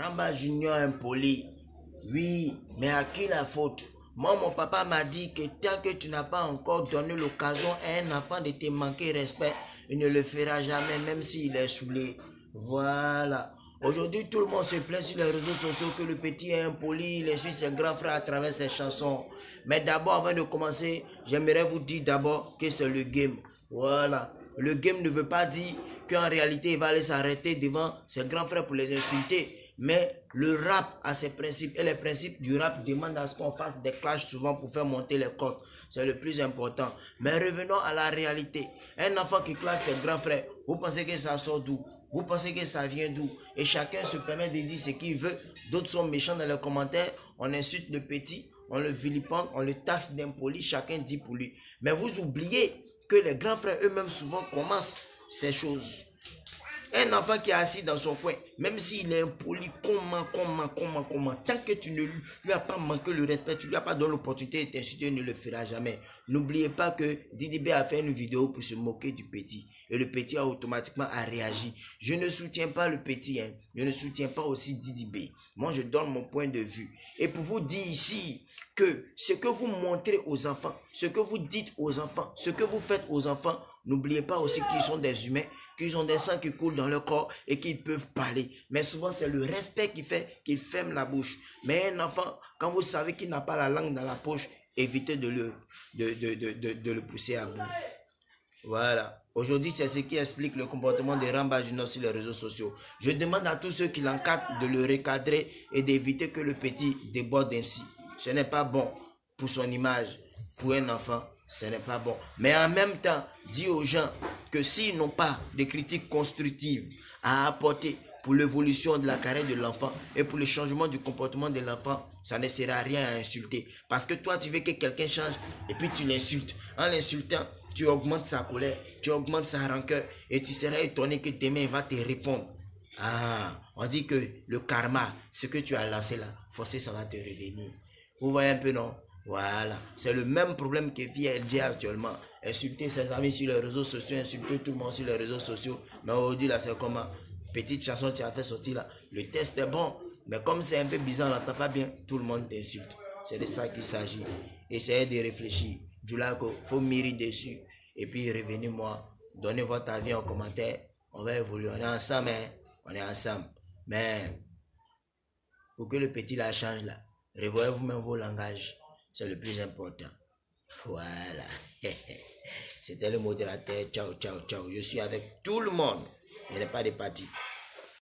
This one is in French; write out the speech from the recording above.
Ramba Junior impoli. Oui, mais à qui la faute? Moi, mon papa m'a dit que tant que tu n'as pas encore donné l'occasion à un enfant de te manquer respect, il ne le fera jamais, même s'il est saoulé. Voilà. Aujourd'hui, tout le monde se plaint sur les réseaux sociaux que le petit est impoli, il insulte ses grands frères à travers ses chansons. Mais d'abord, avant de commencer, j'aimerais vous dire d'abord que c'est le game. Voilà. Le game ne veut pas dire qu'en réalité, il va aller s'arrêter devant ses grands frères pour les insulter. Mais le rap a ses principes et les principes du rap demandent à ce qu'on fasse des clashs souvent pour faire monter les cotes. C'est le plus important. Mais revenons à la réalité. Un enfant qui clash ses grands frères, vous pensez que ça sort d'où? Vous pensez que ça vient d'où? Et chacun se permet de dire ce qu'il veut. D'autres sont méchants dans les commentaires. On insulte le petit, on le vilipende, on le taxe d'impoli. Chacun dit pour lui. Mais vous oubliez que les grands frères eux-mêmes souvent commencent ces choses. Un enfant qui est assis dans son coin, même s'il est impoli, comment, tant que tu ne lui as pas manqué le respect, tu ne lui as pas donné l'opportunité de t'insulter, il ne le fera jamais. N'oubliez pas que Didi B a fait une vidéo pour se moquer du petit. Et le petit a automatiquement réagi. Je ne soutiens pas le petit, hein. Je ne soutiens pas aussi Didi B. Moi, je donne mon point de vue. Et pour vous dire ici que ce que vous montrez aux enfants, ce que vous dites aux enfants, ce que vous faites aux enfants, n'oubliez pas aussi qu'ils sont des humains, qu'ils ont des sangs qui coulent dans leur corps et qu'ils peuvent parler. Mais souvent, c'est le respect qui fait qu'ils ferment la bouche. Mais un enfant, quand vous savez qu'il n'a pas la langue dans la poche, évitez de le pousser à bout. Voilà. Aujourd'hui, c'est ce qui explique le comportement de Ramba Junior sur les réseaux sociaux. Je demande à tous ceux qui l'encadrent de le recadrer et d'éviter que le petit déborde ainsi. Ce n'est pas bon pour son image, pour un enfant, ce n'est pas bon. Mais en même temps, dis aux gens que s'ils n'ont pas de critiques constructives à apporter pour l'évolution de la carrière de l'enfant et pour le changement du comportement de l'enfant, ça ne sert à rien à insulter. Parce que toi, tu veux que quelqu'un change et puis tu l'insultes. En l'insultant, tu augmentes sa colère, tu augmentes sa rancœur et tu seras étonné que demain il va te répondre. Ah, on dit que le karma, ce que tu as lancé là, forcément ça va te revenir. Vous voyez un peu, non? Voilà. C'est le même problème que vit LG actuellement. Insulter ses amis sur les réseaux sociaux, insulter tout le monde sur les réseaux sociaux. Mais aujourd'hui là, c'est comment? Petite chanson que tu as fait sortir là. Le test est bon. Mais comme c'est un peu bizarre, on n'entend pas bien, tout le monde t'insulte. C'est de ça qu'il s'agit. Essayez de réfléchir. Du là, il faut mirer dessus. Et puis revenez-moi. Donnez votre avis en commentaire. On va évoluer. On est ensemble, hein? On est ensemble. Mais pour que le petit la change là, revoyez vous-même vos langages. C'est le plus important. Voilà. C'était le modérateur. Ciao, ciao, ciao. Je suis avec tout le monde. Il n'y a pas de parti.